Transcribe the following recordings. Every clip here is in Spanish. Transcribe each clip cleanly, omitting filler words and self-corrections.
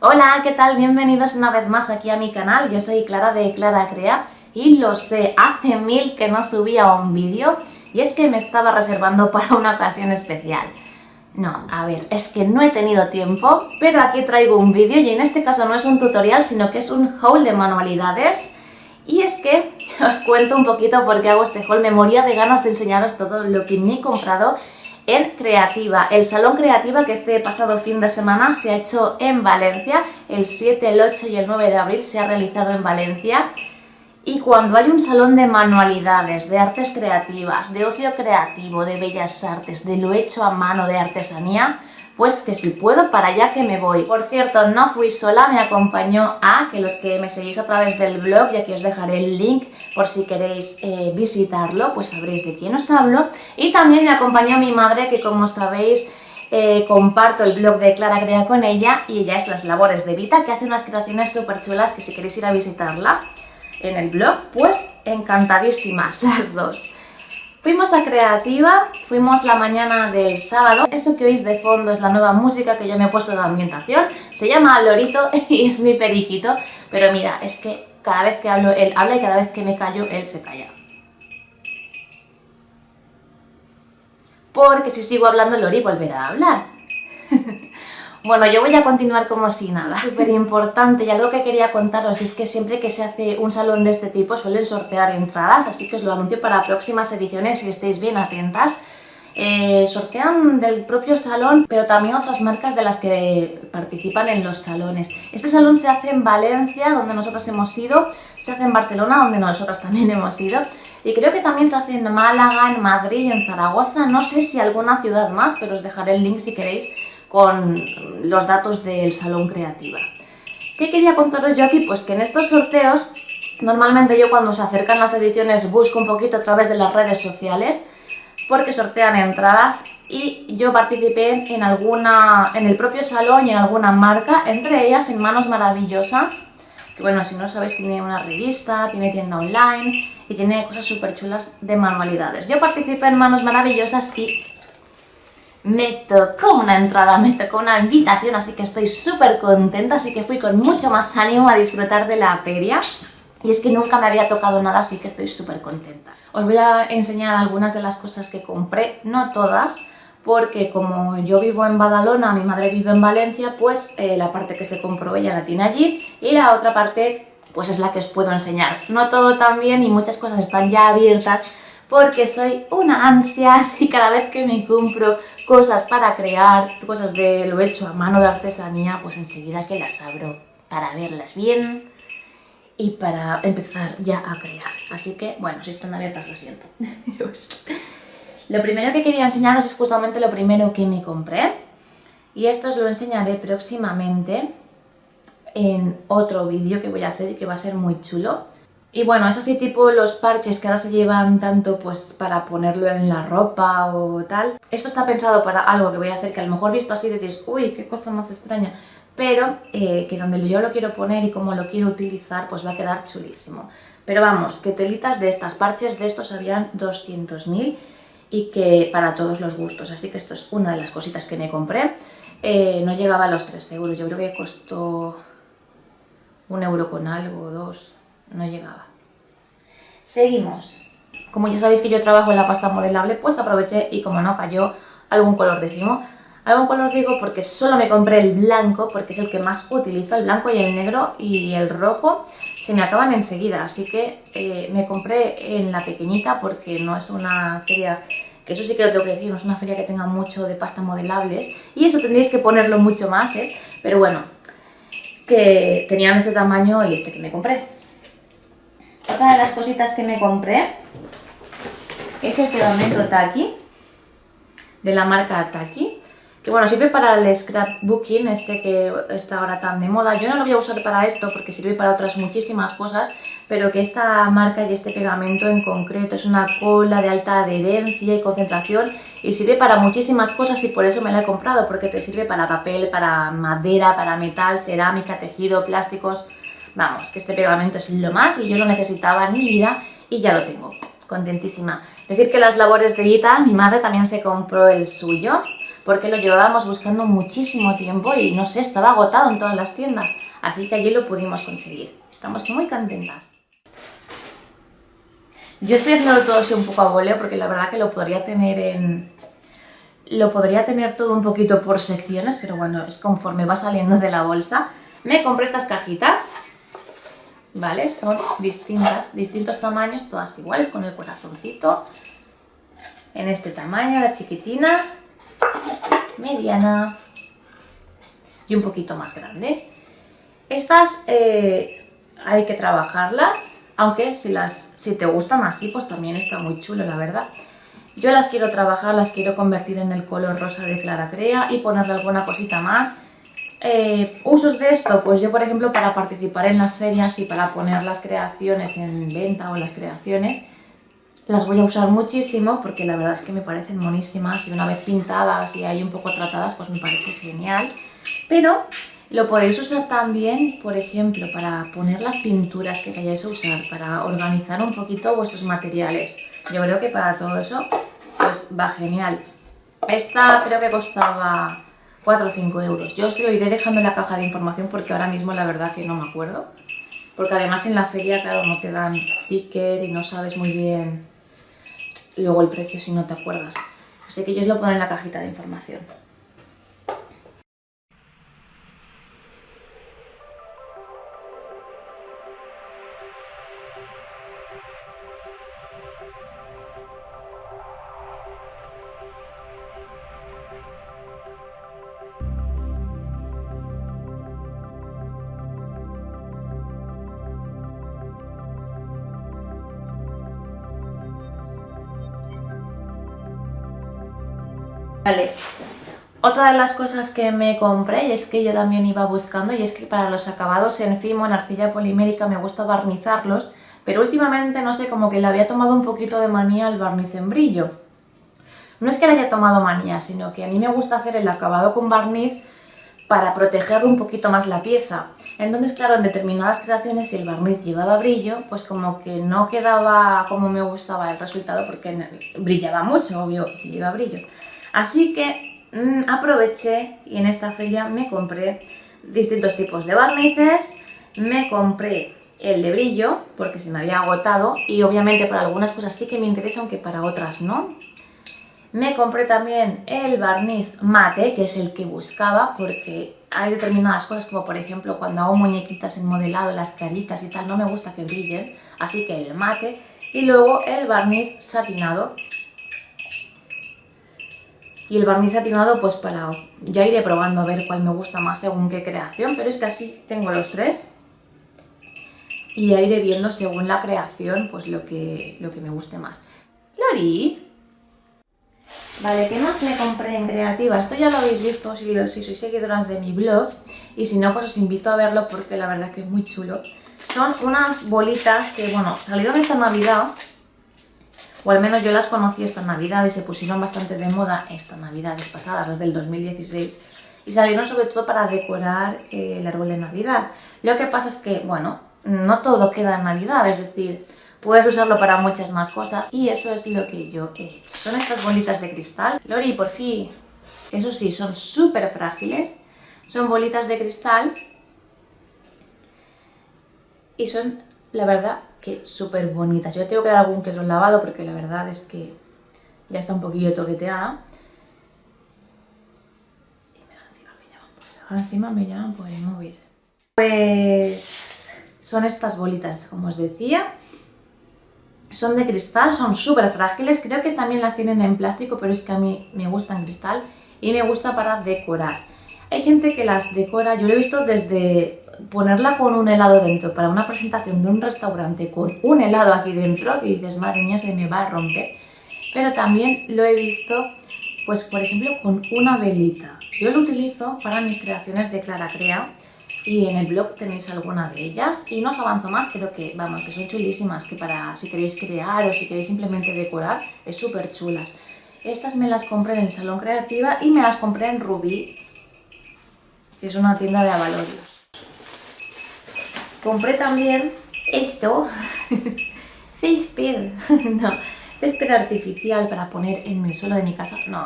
Hola, ¿qué tal? Bienvenidos una vez más aquí a mi canal. Yo soy Clara de Clara Crea y lo sé, hace mil que no subía un vídeo y es que me estaba reservando para una ocasión especial. No, a ver, es que no he tenido tiempo, pero aquí traigo un vídeo y en este caso no es un tutorial, sino que es un haul de manualidades. Y es que os cuento un poquito por qué hago este haul. Me moría de ganas de enseñaros todo lo que me he comprado en Creativa, el salón Creativa que este pasado fin de semana se ha hecho en Valencia, el 7, el 8 y el 9 de abril se ha realizado en Valencia. Y cuando hay un salón de manualidades, de artes creativas, de ocio creativo, de bellas artes, de lo hecho a mano, de artesanía, pues que si puedo para allá que me voy. Por cierto, no fui sola, me acompañó que los que me seguís a través del blog, y aquí os dejaré el link por si queréis visitarlo, pues sabréis de quién os hablo. Y también me acompañó mi madre, que como sabéis comparto el blog de Clara Crea con ella, y ella es Las Labores de Vita, que hace unas creaciones súper chulas que si queréis ir a visitarla en el blog, pues encantadísimas las dos. Fuimos a Creativa, fuimos la mañana del sábado. Esto que oís de fondo es la nueva música que yo me he puesto de ambientación. Se llama Lorito y es mi periquito. Pero mira, es que cada vez que hablo él habla y cada vez que me callo él se calla. Porque si sigo hablando Lori volverá a hablar. Bueno, yo voy a continuar como si nada. Súper importante y algo que quería contaros es que siempre que se hace un salón de este tipo suelen sortear entradas, así que os lo anuncio para próximas ediciones si estáis bien atentas. Sortean del propio salón, pero también otras marcas de las que participan en los salones. Este salón se hace en Valencia, donde nosotros hemos ido, se hace en Barcelona, donde nosotros también hemos ido, y creo que también se hace en Málaga, en Madrid y en Zaragoza, no sé si alguna ciudad más, pero os dejaré el link si queréis con los datos del salón Creativa. ¿Qué quería contaros yo aquí? Pues que en estos sorteos, normalmente yo cuando se acercan las ediciones busco un poquito a través de las redes sociales, porque sortean entradas y yo participé en el propio salón y en alguna marca, entre ellas en Manos Maravillosas, que bueno, si no lo sabéis tiene una revista, tiene tienda online y tiene cosas súper chulas de manualidades. Yo participé en Manos Maravillosas y me tocó una entrada, me tocó una invitación, así que estoy súper contenta, así que fui con mucho más ánimo a disfrutar de la feria. Y es que nunca me había tocado nada, así que estoy súper contenta. Os voy a enseñar algunas de las cosas que compré, no todas, porque como yo vivo en Badalona, mi madre vive en Valencia, pues la parte que se compró ella la tiene allí y la otra parte pues es la que os puedo enseñar. No todo también y muchas cosas están ya abiertas, porque soy una ansias y cada vez que me compro cosas para crear, cosas de lo hecho a mano de artesanía, pues enseguida que las abro para verlas bien y para empezar ya a crear. Así que, bueno, si están abiertas lo siento. Lo primero que quería enseñaros es justamente lo primero que me compré, y esto os lo enseñaré próximamente en otro vídeo que voy a hacer y que va a ser muy chulo. Y bueno, es así tipo los parches que ahora se llevan tanto pues para ponerlo en la ropa o tal. Esto está pensado para algo que voy a hacer que a lo mejor visto así decís, uy, qué cosa más extraña. Pero que donde yo lo quiero poner y cómo lo quiero utilizar pues va a quedar chulísimo. Pero vamos, que telitas de estas, parches de estos habían 200.000 y que para todos los gustos. Así que esto es una de las cositas que me compré. No llegaba a los 3 euros, yo creo que costó 1 euro con algo, 2... no llegaba. Seguimos. Como ya sabéis que yo trabajo en la pasta modelable, pues aproveché y como no cayó algún color décimo. Algún color digo porque solo me compré el blanco, porque es el que más utilizo, el blanco y el negro, y el rojo se me acaban enseguida, así que me compré en la pequeñita porque no es una feria, que eso sí que lo tengo que decir, no es una feria que tenga mucho de pasta modelables, y eso tendréis que ponerlo mucho más, pero bueno, que tenían este tamaño y este que me compré. Otra de las cositas que me compré es el pegamento Taki, de la marca Taki, que bueno, sirve para el scrapbooking, este que está ahora tan de moda. Yo no lo voy a usar para esto porque sirve para otras muchísimas cosas, pero que esta marca y este pegamento en concreto es una cola de alta adherencia y concentración y sirve para muchísimas cosas, y por eso me la he comprado, porque te sirve para papel, para madera, para metal, cerámica, tejido, plásticos. Vamos, que este pegamento es lo más y yo lo necesitaba en mi vida y ya lo tengo. Contentísima. Decir que Las Labores de Vita, mi madre también se compró el suyo, porque lo llevábamos buscando muchísimo tiempo y no sé, estaba agotado en todas las tiendas, así que allí lo pudimos conseguir. Estamos muy contentas. Yo estoy haciendo todo así un poco a voleo porque la verdad que lo podría tener todo un poquito por secciones, pero bueno, es conforme va saliendo de la bolsa. Me compré estas cajitas, ¿vale? Son distintos tamaños, todas iguales, con el corazoncito. En este tamaño, la chiquitina, mediana y un poquito más grande. Estas hay que trabajarlas, aunque si te gustan así, pues también está muy chulo, la verdad. Yo las quiero trabajar, las quiero convertir en el color rosa de Clara Crea y ponerle alguna cosita más. Usos de esto, pues yo por ejemplo para participar en las ferias y para poner las creaciones en venta o las creaciones, las voy a usar muchísimo porque la verdad es que me parecen monísimas y una vez pintadas y ahí un poco tratadas, pues me parece genial. Pero lo podéis usar también, por ejemplo, para poner las pinturas que vayáis a usar, para organizar un poquito vuestros materiales. Yo creo que para todo eso pues va genial. Esta creo que costaba 4 o 5 euros. Yo os lo iré dejando en la caja de información porque ahora mismo la verdad que no me acuerdo. Porque además en la feria, claro, no te dan ticket y no sabes muy bien luego el precio si no te acuerdas. Así que yo os lo pongo en la cajita de información. Vale, otra de las cosas que me compré, y es que yo también iba buscando, y es que para los acabados en fimo, en arcilla polimérica, me gusta barnizarlos, pero últimamente, no sé, como que le había tomado un poquito de manía al barniz en brillo. No es que le haya tomado manía, sino que a mí me gusta hacer el acabado con barniz para proteger un poquito más la pieza. Entonces, claro, en determinadas creaciones, si el barniz llevaba brillo, pues como que no quedaba como me gustaba el resultado, porque brillaba mucho, obvio, si lleva brillo. Así que aproveché y en esta feria me compré distintos tipos de barnices, me compré el de brillo porque se me había agotado y obviamente para algunas cosas sí que me interesa, aunque para otras no. Me compré también el barniz mate, que es el que buscaba, porque hay determinadas cosas como por ejemplo cuando hago muñequitas en modelado, las caritas y tal, no me gusta que brillen, así que el mate. Y luego el barniz satinado. Y el barniz satinado, pues ya iré probando a ver cuál me gusta más según qué creación, pero es que así tengo los tres. Y ya iré viendo según la creación, pues lo que me guste más. Lori. Vale, ¿qué más me compré en Creativa? Esto ya lo habéis visto si sois seguidoras de mi blog. Y si no, pues os invito a verlo porque la verdad que es muy chulo. Son unas bolitas que, bueno, salieron esta Navidad. O al menos yo las conocí esta Navidad y se pusieron bastante de moda estas Navidades pasadas, las del 2016. Y salieron sobre todo para decorar el árbol de Navidad. Lo que pasa es que, bueno, no todo queda en Navidad, es decir, puedes usarlo para muchas más cosas. Y eso es lo que yo he hecho. Son estas bolitas de cristal. Lori, por fin. Eso sí, son súper frágiles. Son bolitas de cristal. Y son, la verdad, que súper bonitas. Yo tengo que dar algún que otro lavado porque la verdad es que ya está un poquillo toqueteada. Y encima me llaman por el móvil. Pues son estas bolitas, como os decía. Son de cristal, son súper frágiles. Creo que también las tienen en plástico, pero es que a mí me gusta en cristal y me gusta para decorar. Hay gente que las decora, yo lo he visto desde ponerla con un helado dentro para una presentación de un restaurante con un helado aquí dentro, que dices, madre mía, se me va a romper. Pero también lo he visto, pues por ejemplo, con una velita. Yo lo utilizo para mis creaciones de Clara Crea y en el blog tenéis alguna de ellas. Y no os avanzo más, pero que, vamos, que son chulísimas, que para si queréis crear o si queréis simplemente decorar, es súper chulas. Estas me las compré en el Salón Creativa y me las compré en Rubí, que es una tienda de abalorios. Compré también esto, césped, no, césped artificial para poner en el suelo de mi casa. No,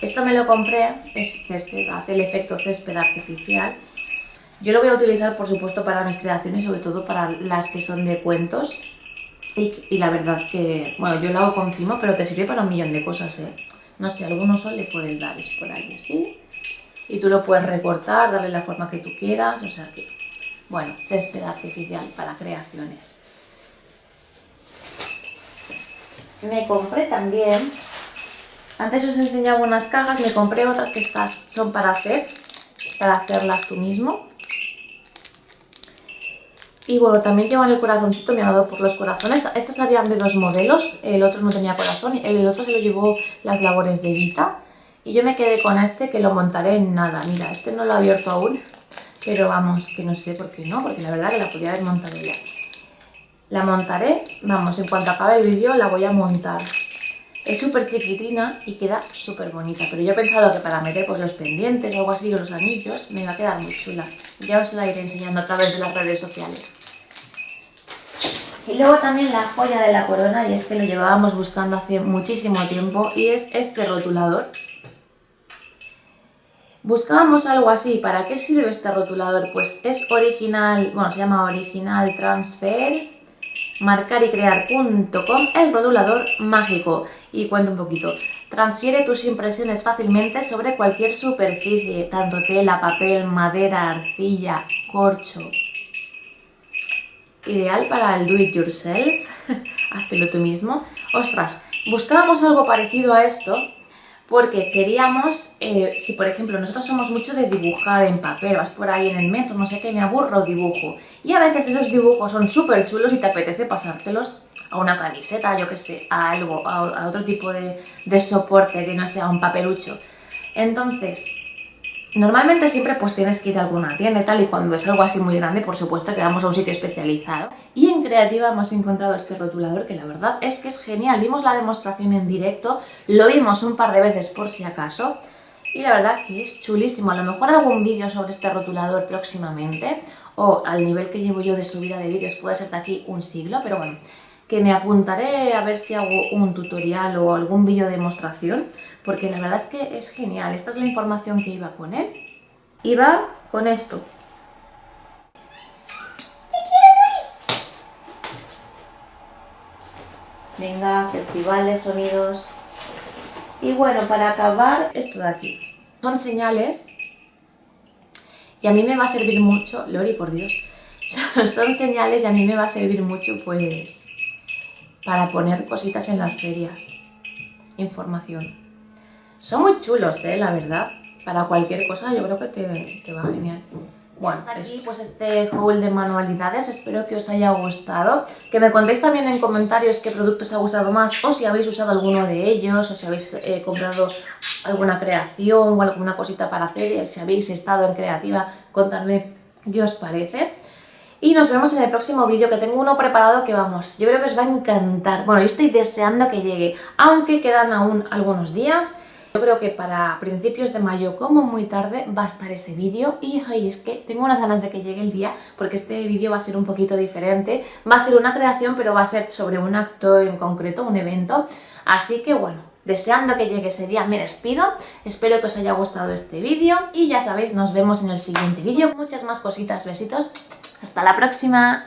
Esto me lo compré, es césped, hace el efecto césped artificial. Yo lo voy a utilizar, por supuesto, para mis creaciones, sobre todo para las que son de cuentos. Y la verdad que, bueno, yo lo hago con Fimo, pero te sirve para un millón de cosas, ¿eh? No sé, algún uso le puedes dar, es por ahí así. Y tú lo puedes recortar, darle la forma que tú quieras, o sea que, bueno, césped artificial para creaciones. Me compré también, antes os enseñaba unas cajas, me compré otras que estas son para hacerlas tú mismo. Y bueno, también llevan el corazoncito, me ha dado por los corazones. Estos habían de 2 modelos, el otro no tenía corazón, el otro se lo llevó las labores de Vita. Y yo me quedé con este que lo montaré en nada. Mira, este no lo he abierto aún, pero vamos, que no sé por qué no, porque la verdad que la podría haber montado ya. La montaré, vamos, en cuanto acabe el vídeo la voy a montar. Es súper chiquitina y queda súper bonita, pero yo he pensado que para meter pues, los pendientes o algo así, o los anillos, me va a quedar muy chula. Ya os la iré enseñando a través de las redes sociales. Y luego también la joya de la corona, y es que lo llevábamos buscando hace muchísimo tiempo, y es este rotulador. Buscábamos algo así. ¿Para qué sirve este rotulador? Pues es original, bueno, se llama Original Transfer, marcarycrear.com, el rotulador mágico. Y cuento un poquito. Transfiere tus impresiones fácilmente sobre cualquier superficie, tanto tela, papel, madera, arcilla, corcho. Ideal para el do it yourself, hazlo tú mismo. Ostras, buscábamos algo parecido a esto porque queríamos, si por ejemplo nosotros somos mucho de dibujar en papel, vas por ahí en el metro, no sé qué, me aburro, dibujo. Y a veces esos dibujos son súper chulos y te apetece pasártelos a una camiseta, yo qué sé, a algo, a otro tipo de soporte que no sea un papelucho. Entonces, normalmente siempre pues tienes que ir a alguna tienda y tal, y cuando es algo así muy grande, por supuesto que vamos a un sitio especializado. Y en Creativa hemos encontrado este rotulador que la verdad es que es genial. Vimos la demostración en directo, lo vimos un par de veces por si acaso, y la verdad que es chulísimo. A lo mejor algún vídeo sobre este rotulador próximamente, o al nivel que llevo yo de subida de vídeos puede ser de aquí un siglo, pero bueno, que me apuntaré a ver si hago un tutorial o algún vídeo de demostración, porque la verdad es que es genial. Esta es la información que iba con él. Iba con esto. ¡Te quiero, Nuri! Venga, festival de sonidos. Y bueno, para acabar, esto de aquí. Son señales y a mí me va a servir mucho, Lori, por Dios, son señales y a mí me va a servir mucho, pues, para poner cositas en las ferias. Información. Son muy chulos, la verdad. Para cualquier cosa yo creo que te va genial. Bueno, hasta aquí pues este haul de manualidades, espero que os haya gustado. Que me contéis también en comentarios qué producto os ha gustado más, o si habéis usado alguno de ellos, o si habéis comprado alguna creación o alguna cosita para hacer, y si habéis estado en Creativa, contadme qué os parece. Y nos vemos en el próximo vídeo, que tengo uno preparado que vamos, yo creo que os va a encantar. Bueno, yo estoy deseando que llegue, aunque quedan aún algunos días. Yo creo que para principios de mayo, como muy tarde, va a estar ese vídeo. Y ay, es que tengo unas ganas de que llegue el día, porque este vídeo va a ser un poquito diferente. Va a ser una creación, pero va a ser sobre un acto en concreto, un evento. Así que bueno, deseando que llegue ese día me despido. Espero que os haya gustado este vídeo y ya sabéis, nos vemos en el siguiente vídeo. Muchas más cositas, besitos. Hasta la próxima.